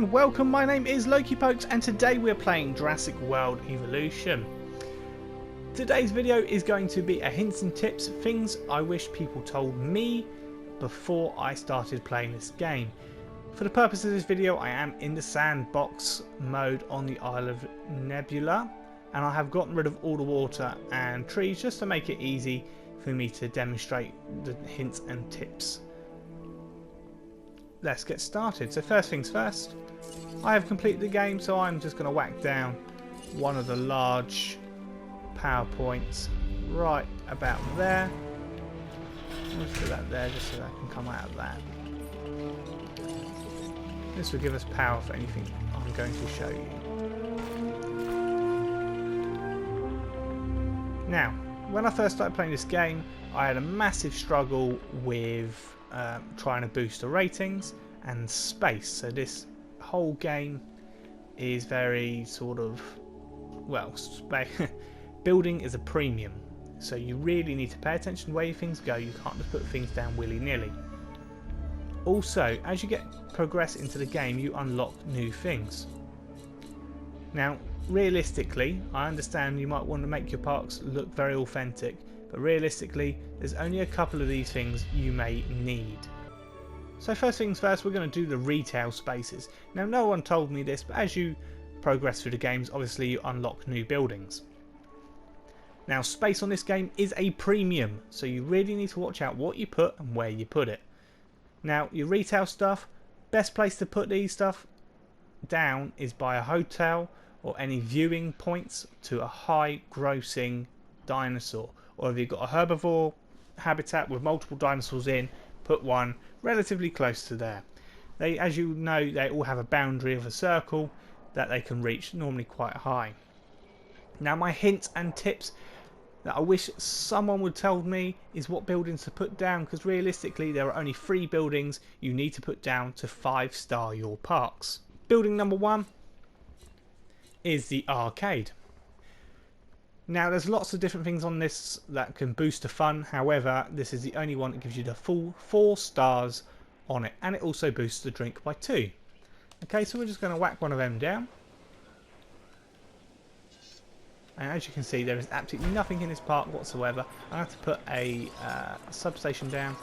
and welcome. My name is Loki Pokes and today we're playing Jurassic World Evolution. Today's video is going to be a hints and tips, things I wish people told me before I started playing this game. For the purpose of this video, I am in the sandbox mode on the Isle of Nebula, and I have gotten rid of all the water and trees just to make it easy for me to demonstrate the hints and tips. Let's get started. So first things first, I have completed the game, so I'm just going to whack down one of the large power points right about there. Let's put that there just so that I can come out of that. This will give us power for anything I'm going to show you. Now, when I first started playing this game, I had a massive struggle with trying to boost the ratings and space. So this whole game is very sort of, well, building is a premium. So you really need to pay attention to where your things go. You can't just put things down willy-nilly. Also, as you progress into the game, you unlock new things. Now, realistically, I understand you might want to make your parks look very authentic, but realistically, there's only a couple of these things you may need. So first things first, we're going to do the retail spaces. Now, no one told me this, but as you progress through the games, obviously you unlock new buildings. Now, space on this game is a premium, so you really need to watch out what you put and where you put it. Now, your retail stuff, best place to put these stuff down is by a hotel or any viewing points to a high grossing dinosaur. Or if you've got a herbivore habitat with multiple dinosaurs in, put one relatively close to there. They, as you know, they all have a boundary of a circle that they can reach, normally quite high. Now, my hints and tips that I wish someone would tell me is what buildings to put down, because realistically there are only 3 buildings you need to put down to 5-star your parks. Building number 1 is the arcade. Now, there's lots of different things on this that can boost the fun. However, this is the only one that gives you the full 4 stars on it, and it also boosts the drink by 2. Okay, so we're just going to whack one of them down. And as you can see, there is absolutely nothing in this park whatsoever. I have to put a substation down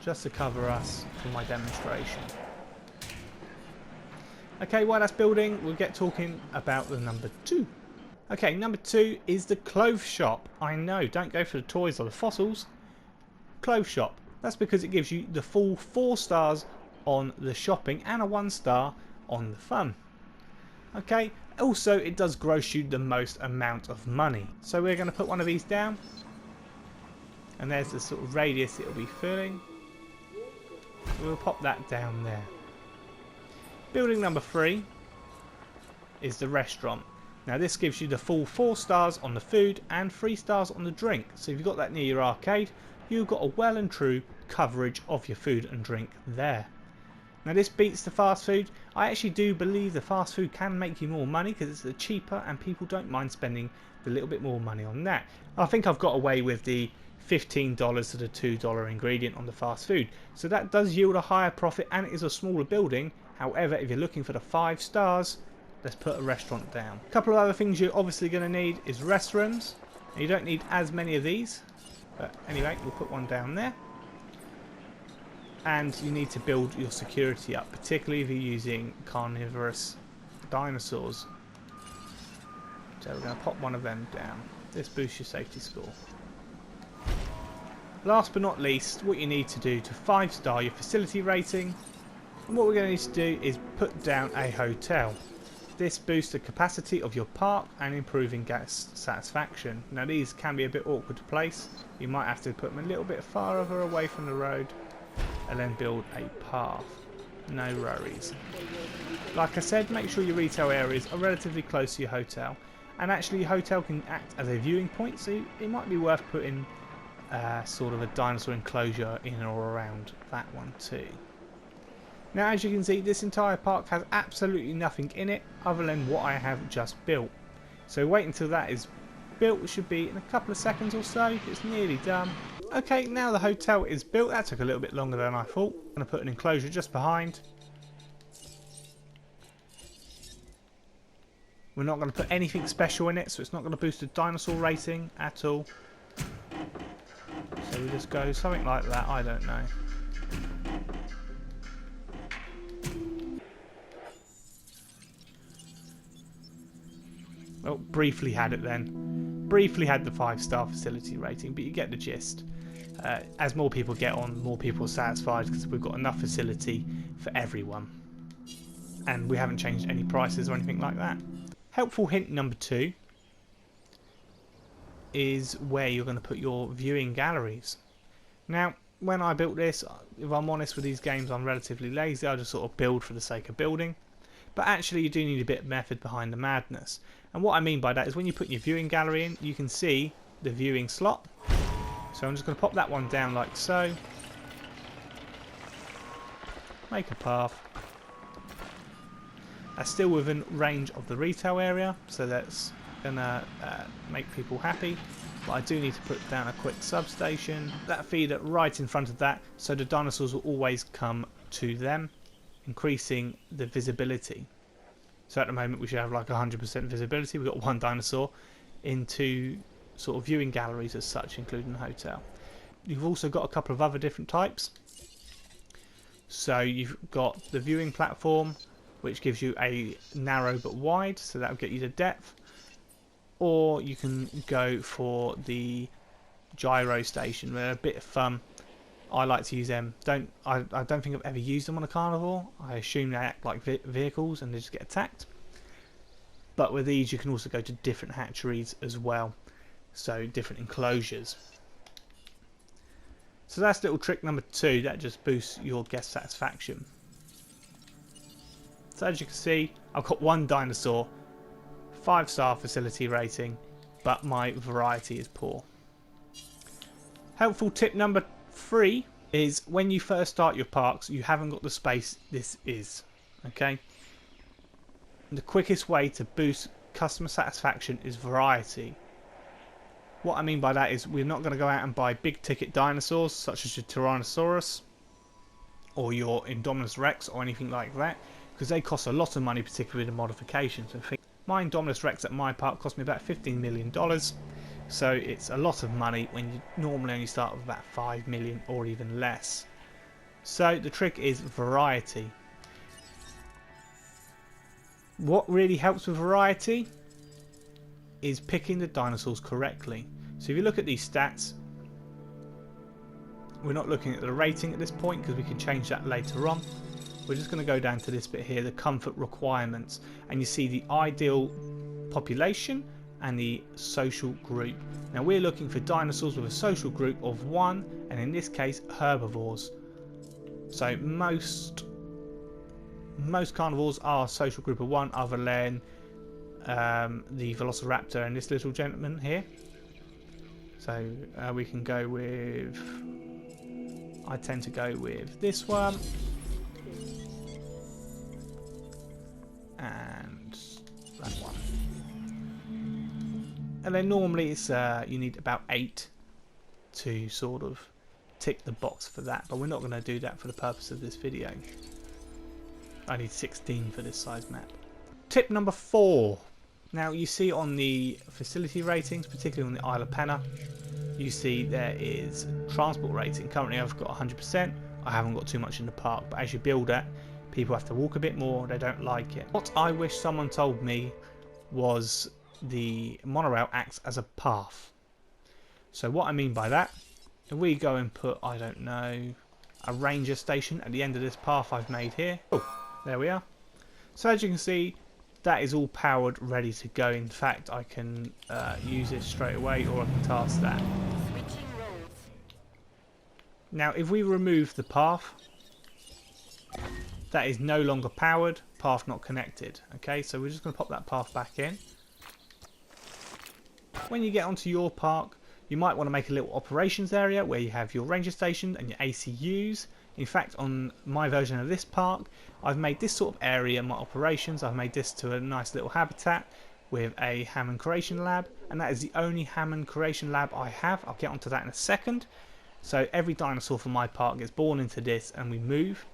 just to cover us for my demonstration. Okay, while that's building, we'll get talking about the number 2. Okay, number 2 is the clothes shop. I know, don't go for the toys or the fossils. Clothes shop. That's because it gives you the full 4 stars on the shopping and a 1 star on the fun. Okay, also it does gross you the most amount of money. So we're going to put one of these down. And there's the sort of radius it'll be filling. We'll pop that down there. Building number 3 is the restaurant. Now, this gives you the full 4 stars on the food and 3 stars on the drink. So if you've got that near your arcade, you've got a well and true coverage of your food and drink there. Now, this beats the fast food. I actually do believe the fast food can make you more money because it's cheaper and people don't mind spending a little bit more money on that. I think I've got away with the $15 to the $2 ingredient on the fast food. So that does yield a higher profit and it is a smaller building. However, if you're looking for the 5 stars, let's put a restaurant down. A couple of other things you're obviously going to need is restrooms. Now, you don't need as many of these, but anyway, we'll put one down there. And you need to build your security up, particularly if you're using carnivorous dinosaurs. So we're going to pop one of them down. This boosts your safety score. Last but not least, what you need to do to 5-star your facility rating, and what we're going to need to do is put down a hotel. This boosts the capacity of your park and improving guest satisfaction. Now, these can be a bit awkward to place. You might have to put them a little bit farther away from the road and then build a path. No worries. Like I said, make sure your retail areas are relatively close to your hotel. And actually, your hotel can act as a viewing point, so it might be worth putting sort of a dinosaur enclosure in or around that one too. Now, as you can see, this entire park has absolutely nothing in it other than what I have just built. So wait until that is built. It should be in a couple of seconds or so. It's nearly done. Okay, now the hotel is built. That took a little bit longer than I thought. I'm going to put an enclosure just behind. We're not going to put anything special in it, so it's not going to boost the dinosaur rating at all. So we just go something like that, I don't know. Well, briefly had it then. Briefly had the 5-star facility rating, but you get the gist. As more people get on, more people are satisfied because we've got enough facility for everyone. And we haven't changed any prices or anything like that. Helpful hint number 2 is where you're going to put your viewing galleries. Now, when I built this, if I'm honest with these games, I'm relatively lazy. I just sort of build for the sake of building. But actually you do need a bit of method behind the madness. And what I mean by that is when you put your viewing gallery in, you can see the viewing slot. So I'm just going to pop that one down like so. Make a path. That's still within range of the retail area, so that's going to make people happy. But I do need to put down a quick substation. That feeder right in front of that, so the dinosaurs will always come to them, increasing the visibility. So at the moment we should have like 100% visibility. We've got one dinosaur into sort of viewing galleries as such, including the hotel. You've also got a couple of other different types. So you've got the viewing platform, which gives you a narrow but wide, so that will get you the depth. Or you can go for the Gyro Station. They're a bit of fun. I like to use them. I don't think I've ever used them on a carnivore. I assume they act like vehicles and they just get attacked. But with these you can also go to different hatcheries as well. So different enclosures. So that's little trick number 2. That just boosts your guest satisfaction. So as you can see, I've got one dinosaur, 5-star facility rating, but my variety is poor. Helpful tip number 3 is when you first start your parks, you haven't got the space this is. Okay? And the quickest way to boost customer satisfaction is variety. What I mean by that is we're not going to go out and buy big ticket dinosaurs such as your Tyrannosaurus or your Indominus Rex or anything like that, because they cost a lot of money, particularly with the modifications. My Indominus Rex at my park cost me about $15 million, so it's a lot of money when you normally only start with about 5 million or even less. So the trick is variety. What really helps with variety is picking the dinosaurs correctly. So if you look at these stats, we're not looking at the rating at this point because we can change that later on. We're just going to go down to this bit here, the comfort requirements, and you see the ideal population and the social group. Now we're looking for dinosaurs with a social group of 1, and in this case herbivores. So most carnivores are social group of 1, other than the Velociraptor and this little gentleman here. So we can go with, I tend to go with this one. And that one. And then normally it's you need about 8 to sort of tick the box for that, but we're not going to do that for the purpose of this video. I need 16 for this size map. Tip number 4. Now you see on the facility ratings, particularly on the Isle of Penna, you see there is transport rating. Currently I've got 100%. I haven't got too much in the park, but as you build it, people have to walk a bit more, they don't like it. What I wish someone told me was the monorail acts as a path. So what I mean by that, if we go and put, I don't know, a ranger station at the end of this path I've made here. Oh, there we are. So as you can see, that is all powered, ready to go. In fact, I can use it straight away, or I can task that. Now if we remove the path, that is no longer powered, path not connected. Okay, so we're just going to pop that path back in. When you get onto your park, you might want to make a little operations area where you have your ranger station and your ACUs. In fact, on my version of this park, I've made this sort of area my operations. I've made this to a nice little habitat with a Hammond creation lab, and that is the only Hammond creation lab I have. I'll get onto that in a second. So every dinosaur from my park gets born into this and we move.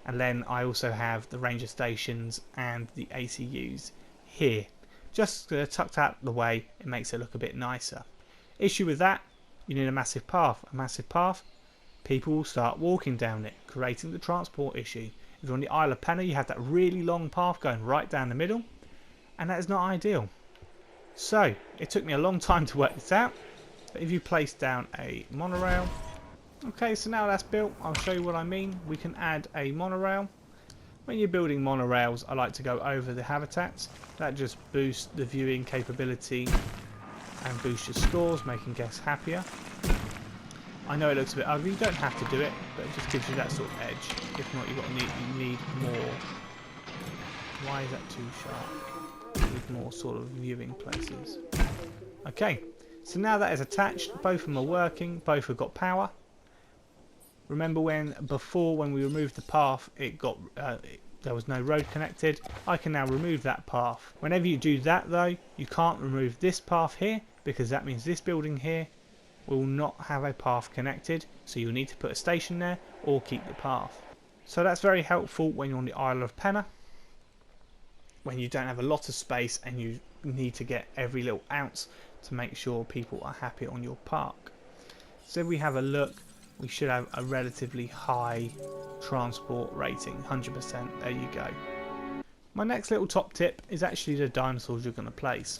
And then I also have the ranger stations and the ACUs here. just tucked out the way. It makes it look a bit nicer. Issue with that, you need a massive path. A massive path, people will start walking down it, creating the transport issue. If you're on the Isle of Penna, you have that really long path going right down the middle, and that is not ideal. So it took me a long time to work this out, but if you place down a monorail, okay, so now that's built, I'll show you what I mean. We can add a monorail. When you're building monorails, I like to go over the habitats. That just boosts the viewing capability and boosts your scores, making guests happier. I know it looks a bit ugly, you don't have to do it, but it just gives you that sort of edge. If not, you need more. Why is that too sharp? You need more sort of viewing places. Okay, so now that is attached, both of them are working, both have got power. Remember when we removed the path, there was no road connected. I can now remove that path. Whenever you do that though, you can't remove this path here, because that means this building here will not have a path connected, so you'll need to put a station there or keep the path. So that's very helpful when you're on the Isle of Penna, when you don't have a lot of space and you need to get every little ounce to make sure people are happy on your park. So if we have a look, we should have a relatively high transport rating, 100%, there you go. My next little top tip is actually the dinosaurs you're going to place.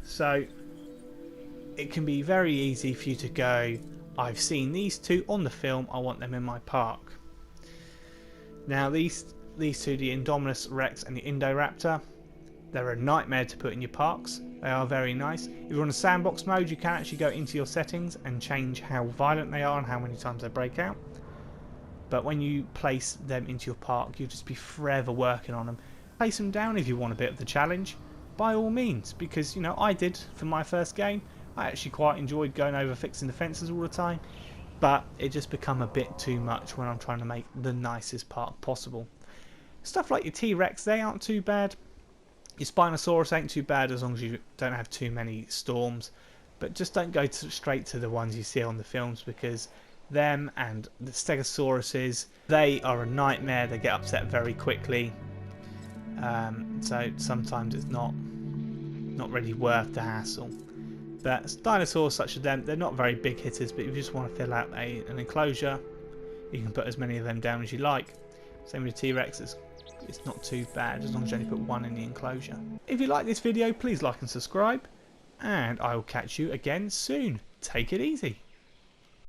So it can be very easy for you to go, I've seen these two on the film, I want them in my park. Now these two, the Indominus Rex and the Indoraptor, they're a nightmare to put in your parks. They are very nice. If you're on a sandbox mode, you can actually go into your settings and change how violent they are and how many times they break out. But when you place them into your park, you'll just be forever working on them. Place them down if you want a bit of the challenge, by all means, because you know I did for my first game. I actually quite enjoyed going over fixing the fences all the time, but it just become a bit too much when I'm trying to make the nicest park possible. Stuff like your T-Rex, they aren't too bad. Your Spinosaurus ain't too bad as long as you don't have too many storms, but just don't go straight to the ones you see on the films, because them and the Stegosauruses, they are a nightmare. They get upset very quickly, so sometimes it's not really worth the hassle. But dinosaurs such as them, they're not very big hitters, but if you just want to fill out an enclosure, you can put as many of them down as you like. Same with the T-Rex, it's not too bad as long as you only put one in the enclosure. If you like this video, please like and subscribe, and I will catch you again soon. Take it easy.